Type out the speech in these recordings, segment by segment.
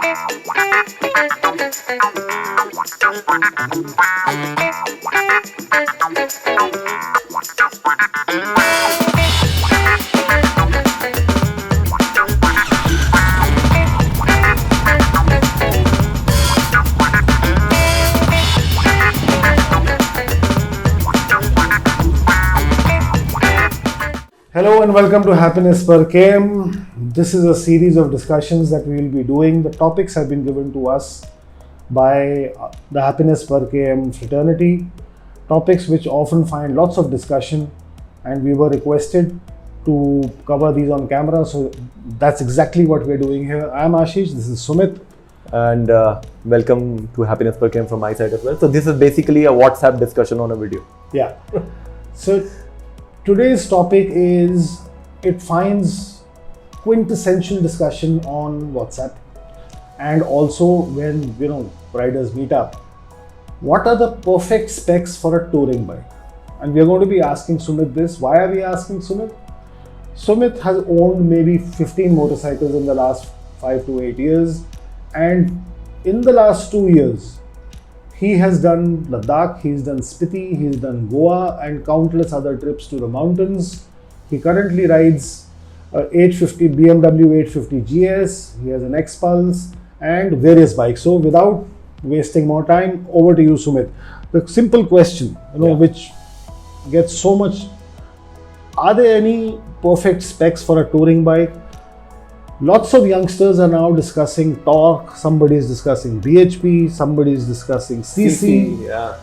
Hello and welcome to Happiness_perkm. This is a series of discussions that we will be doing. The topics have been given to us by the Happiness_perkm fraternity. Topics which often find lots of discussion, and we were requested to cover these on camera. So that's exactly what we're doing here. I'm Ashish, this is Sumit. And welcome to Happiness_perkm from my side as well. So this is basically a WhatsApp discussion on a video. Yeah. So today's topic is, it finds quintessential discussion on WhatsApp and also when riders meet up. What are the perfect specs for a touring bike? And we are going to be asking Sumit this. Why are we asking Sumit? Sumit has owned maybe 15 motorcycles in the last 5 to 8 years, and in the last 2 years he has done Ladakh, he's done Spiti, he's done Goa and countless other trips to the mountains. He currently rides a BMW 850 GS, he has an X-Pulse and various bikes. So without wasting more time, over to you Sumit. The simple question, which gets so much, are there any perfect specs for a touring bike? Lots of youngsters are now discussing torque, somebody is discussing bhp, somebody is discussing cc. Yeah.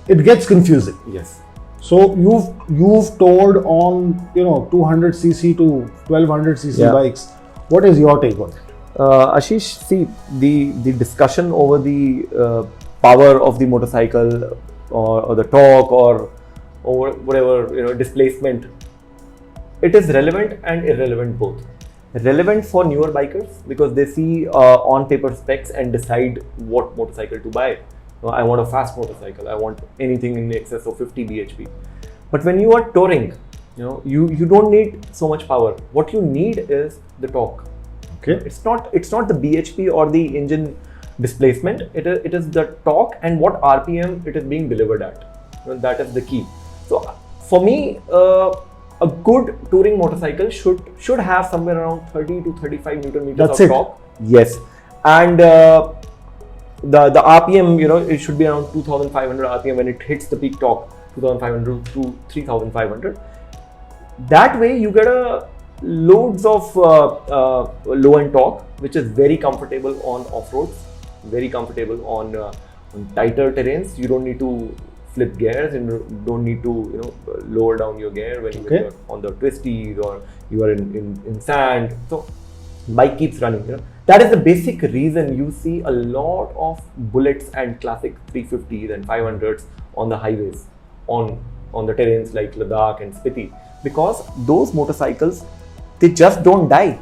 It gets confusing. Yes. So you've toured on 200cc to 1200cc bikes. What is your take on it? Ashish, see, the discussion over the power of the motorcycle or the torque or whatever displacement, it is relevant and irrelevant both. Relevant for newer bikers because they see on paper specs and decide what motorcycle to buy. I want a fast motorcycle, I want anything in excess of 50 bhp. But when you are touring, you don't need so much power. What you need is the torque. Okay. It's not the bhp or the engine displacement, it is the torque and what rpm it is being delivered at. That is the key. So for me, a good touring motorcycle should have somewhere around 30 to 35 Newton meters of torque. Yes, and the RPM, it should be around 2,500 RPM when it hits the peak torque, 2,500 to 3,500. That way, you get loads of low-end torque, which is very comfortable on off-roads, very comfortable on tighter terrains. You don't need to flip gears and don't need to lower down your gear when you're on the twisties or you are in sand. So bike keeps running. That is the basic reason you see a lot of bullets and classic 350s and 500s on the highways on the terrains like Ladakh and Spiti, because those motorcycles, they just don't die.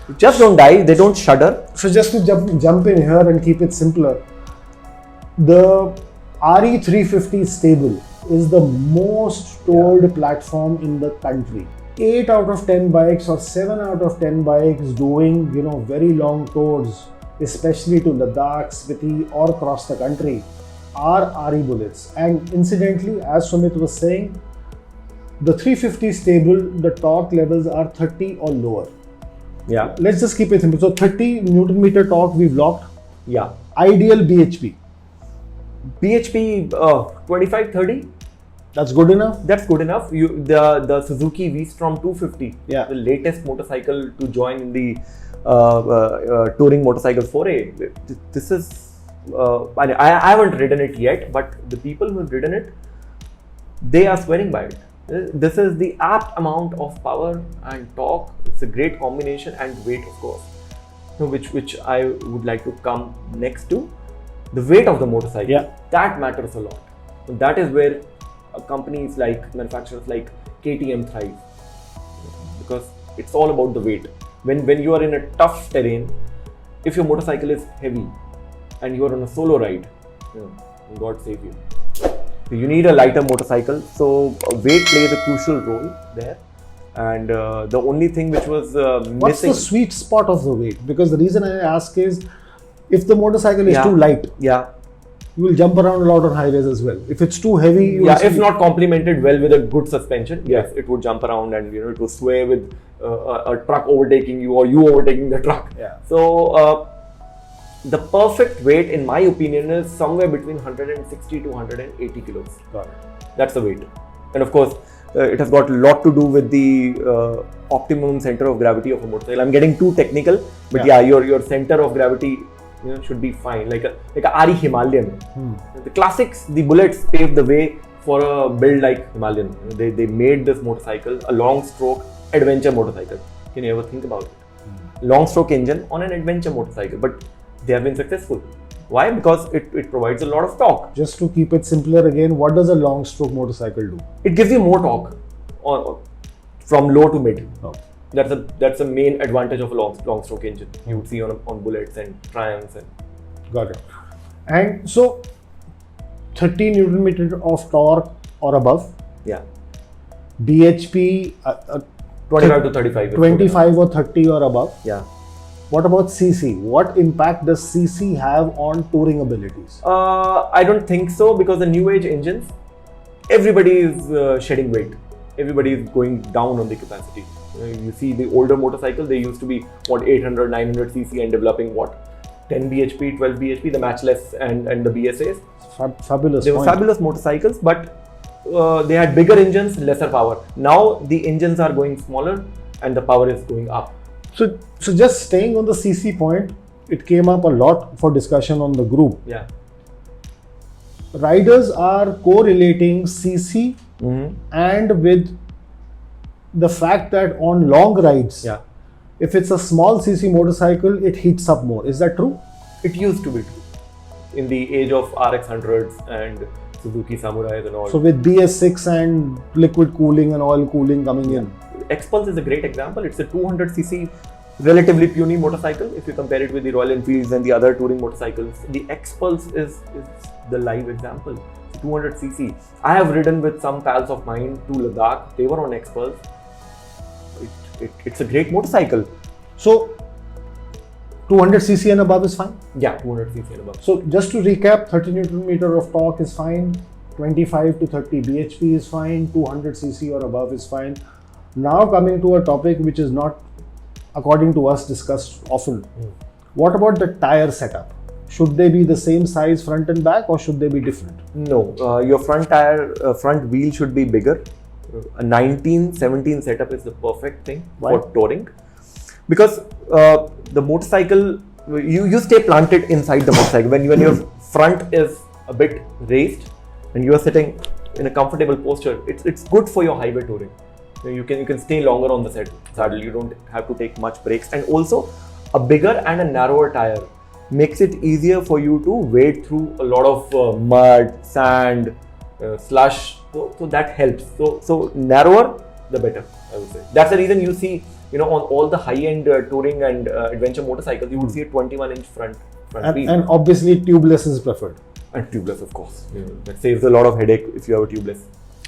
They don't shudder. So just to jump in here and keep it simpler, the RE350 stable is the most toured platform in the country. 8 out of 10 bikes or 7 out of 10 bikes doing very long tours, especially to Ladakh, Spiti or across the country, are RE bullets. And incidentally, as Sumit was saying, the 350 stable, the torque levels are 30 or lower. Yeah. Let's just keep it simple. So 30 Newton meter torque we've locked. Yeah. Ideal bhp 25-30. That's good enough. That's good enough. The Suzuki V-Strom 250, the latest motorcycle to join in the touring motorcycle foray. This is I haven't ridden it yet, but the people who have ridden it, they are swearing by it. This is the apt amount of power and torque. It's a great combination, and weight, of course, which I would like to come next to. The weight of the motorcycle, that matters a lot. That is where companies like manufacturers like KTM thrive, because it's all about the weight. When you are in a tough terrain, if your motorcycle is heavy and you are on a solo ride, God save you. So you need a lighter motorcycle. So weight plays a crucial role there. And the only thing which was What's missing. the sweet spot of the weight? Because the reason I ask is, if the motorcycle is Yeah. too light, Yeah. you will jump around a lot on highways as well. If it's too heavy, you will If not complemented well with a good suspension, yes, it would jump around and it would sway with a truck overtaking you or you overtaking the truck. Yeah. So the perfect weight, in my opinion, is somewhere between 160 to 180 kilos. Got it. That's the weight, and of course, it has got a lot to do with the optimum center of gravity of a motorcycle. I'm getting too technical, but yeah, your center of gravity should be fine, like a RE Himalayan. The classics, the Bullets paved the way for a build like Himalayan. They made this motorcycle a long stroke adventure motorcycle. Can you ever think about it? Long stroke engine on an adventure motorcycle, but they have been successful. Why? Because it provides a lot of torque. Just to keep it simpler again, what does a long stroke motorcycle do? It gives you more torque from low to mid. Oh. That's a main advantage of a long stroke engine. You would see on Bullets and Triumphs. Got it. And so 30 Newton meter of torque or above. Yeah. BHP 25 to 35. 25 or 30 or above. Yeah. What about CC? What impact does CC have on touring abilities? I don't think so, because the new age engines, everybody is shedding weight. Everybody is going down on the capacity. You see the older motorcycles, they used to be 800, 900 cc and developing 10 bhp, 12 bhp, the matchless and the BSAs. Fabulous. They were fabulous motorcycles, but they had bigger engines, lesser power. Now the engines are going smaller and the power is going up. So just staying on the CC point, it came up a lot for discussion on the group. Yeah. Riders are correlating CC and with the fact that on long rides, Yeah. if it's a small CC motorcycle, it heats up more. Is that true? It used to be true in the age of RX 100s and Suzuki Samurais and all. So with BS6 and liquid cooling and oil cooling coming in. X-Pulse is a great example. It's a 200cc relatively puny motorcycle. If you compare it with the Royal Enfields and the other touring motorcycles, the X-Pulse is the live example. 200cc. I have ridden with some pals of mine to Ladakh. They were on X-Pulse. It's a great motorcycle. So 200cc and above is fine? Yeah, 200cc and above. So just to recap, 30 Newton meter of torque is fine, 25 to 30 bhp is fine, 200cc or above is fine. Now coming to a topic which is not, according to us, discussed often. What about the tire setup? Should they be the same size front and back, or should they be different? No, your front tire, front wheel should be bigger. A 19-17 setup is the perfect thing for touring, because the motorcycle, you stay planted inside the motorcycle. When your front is a bit raised and you are sitting in a comfortable posture, it's good for your highway touring. You can stay longer on the saddle. You don't have to take much brakes, and also a bigger and a narrower tire makes it easier for you to wade through a lot of mud, sand, slush. So that helps. So narrower, the better, I would say. That's the reason you see, on all the high-end touring and adventure motorcycles, you would see a 21-inch front wheel. And obviously tubeless is preferred. And tubeless, of course. That saves a lot of headache if you have a tubeless.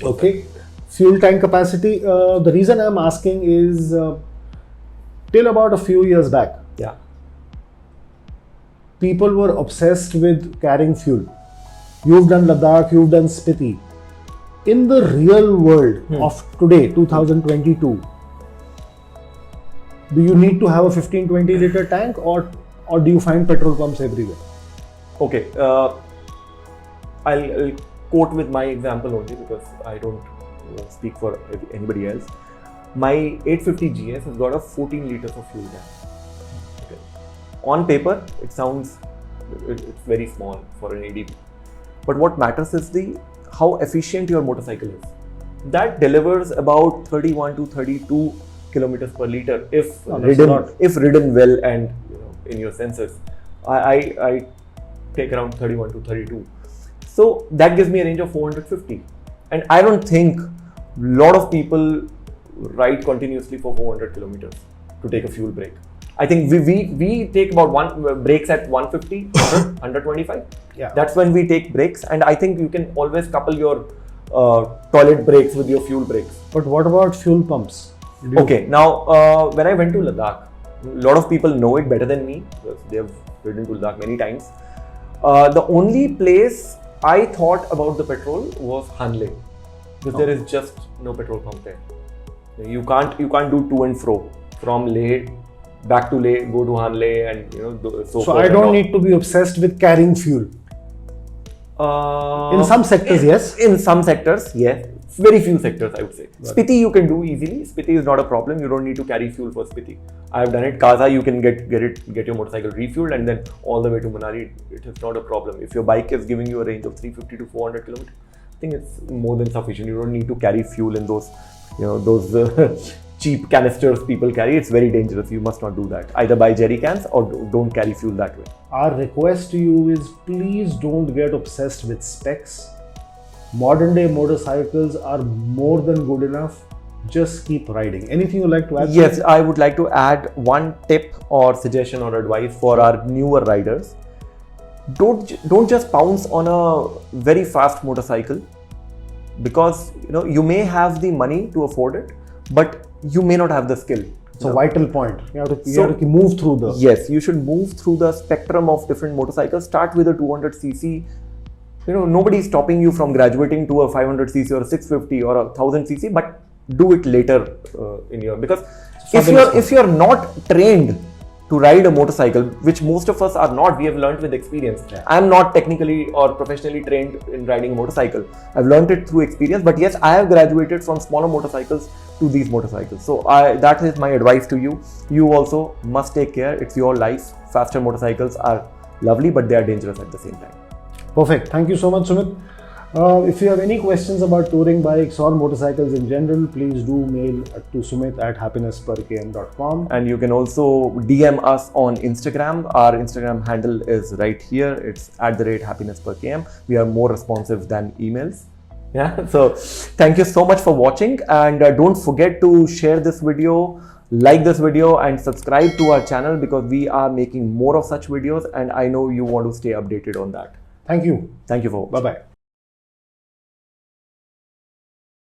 Okay. Fuel tank capacity. The reason I'm asking is till about a few years back, Yeah. people were obsessed with carrying fuel. You've done Ladakh, you've done Spiti. In the real world of today, 2022, do you need to have a 15-20 liter tank, or do you find petrol pumps everywhere? Okay. I'll quote with my example only, because I don't speak for anybody else. My 850 GS has got a 14 liters of fuel tank. Okay. On paper, it's very small for an ADV. But what matters is how efficient your motorcycle is. That delivers about 31 to 32 kilometers per liter if ridden well and in your senses. I take around 31 to 32. So that gives me a range of 450. And I don't think a lot of people ride continuously for 400 kilometers to take a fuel break. I think we take about breaks at 150, 100, 125. Yeah. That's when we take breaks, and I think you can always couple your toilet breaks with your fuel breaks. But what about fuel pumps? Okay, now when I went to Ladakh, a lot of people know it better than me because they have ridden to Ladakh many times. The only place I thought about the petrol was Hanle, because there is just no petrol pump there. You can't do to and fro from Leh back to Leh, go to Hanle, and So I don't need to be obsessed with carrying fuel. In some sectors, yes. In some sectors, yes. Very few sectors, I would say. Right. Spiti you can do easily. Spiti is not a problem. You don't need to carry fuel for Spiti. I have done it. Kaza, you can get your motorcycle refueled, and then all the way to Manali. It is not a problem. If your bike is giving you a range of 350 to 400 kilometers, I think it's more than sufficient. You don't need to carry fuel in those, cheap canisters people carry. It's very dangerous. You must not do that. Either buy jerry cans or don't carry fuel that way. Our request to you is, please don't get obsessed with specs. Modern day motorcycles are more than good enough. Just keep riding. Anything you'd like to add? Yes, I would like to add one tip or suggestion or advice for our newer riders. Don't just pounce on a very fast motorcycle, because you may have the money to afford it, but you may not have the skill. It's a vital point. You have to move through the... Yes, you should move through the spectrum of different motorcycles. Start with a 200cc. Nobody is stopping you from graduating to a 500cc or a 650 or a 1000cc, but do it later in your... Because if you're not trained to ride a motorcycle, which most of us are not, we have learned with experience. Yeah. I'm not technically or professionally trained in riding a motorcycle. I've learned it through experience, but yes, I have graduated from smaller motorcycles to these motorcycles. So that is my advice to you. You also must take care. It's your life. Faster motorcycles are lovely, but they are dangerous at the same time. Perfect. Thank you so much, Sumit. If you have any questions about touring bikes or motorcycles in general, please do mail to Sumit at happinessperkm.com. And you can also DM us on Instagram. Our Instagram handle is right here. It's @happinessperkm. We are more responsive than emails. Yeah. So thank you so much for watching, and don't forget to share this video, like this video, and subscribe to our channel, because we are making more of such videos, and I know you want to stay updated on that. Thank you. Thank you for watching. Bye-bye.